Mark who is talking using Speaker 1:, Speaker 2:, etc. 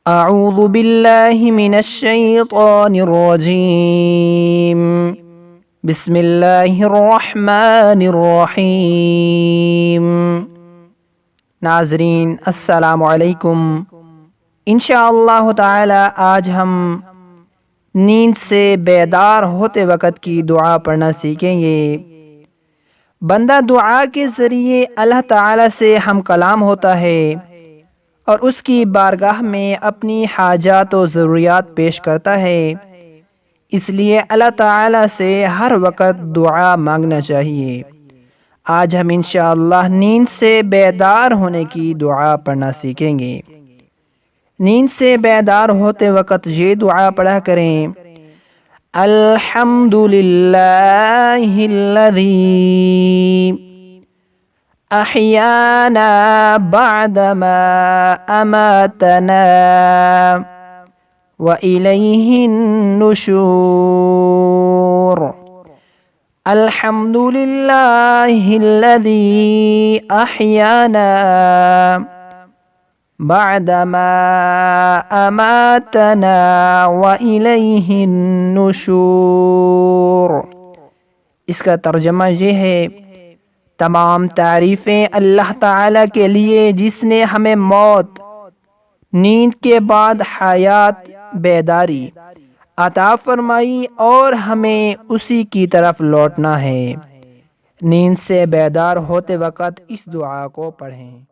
Speaker 1: اعوذ باللہ من الشیطان الرجیم بسم اللہ الرحمن الرحیم۔ ناظرین السلام علیکم۔ انشاءاللہ تعالی آج ہم نیند سے بیدار ہوتے وقت کی دعا پڑھنا سیکھیں گے۔ بندہ دعا کے ذریعے اللہ تعالی سے ہم کلام ہوتا ہے اور اس کی بارگاہ میں اپنی حاجات و ضروریات پیش کرتا ہے، اس لیے اللہ تعالی سے ہر وقت دعا مانگنا چاہیے۔ آج ہم انشاءاللہ نیند سے بیدار ہونے کی دعا پڑھنا سیکھیں گے۔ نیند سے بیدار ہوتے وقت یہ دعا پڑھا کریں: الحمدللہ الذی احیانا بعدما اماتنا وإلیہ النشور۔ الحمدللہ الذی احیانا بعدما اماتنا وإلیہ النشور۔ اس کا ترجمہ یہ ہے: تمام تعریفیں اللہ تعالیٰ کے لیے جس نے ہمیں موت، نیند کے بعد حیات، بیداری عطا فرمائی اور ہمیں اسی کی طرف لوٹنا ہے۔ نیند سے بیدار ہوتے وقت اس دعا کو پڑھیں۔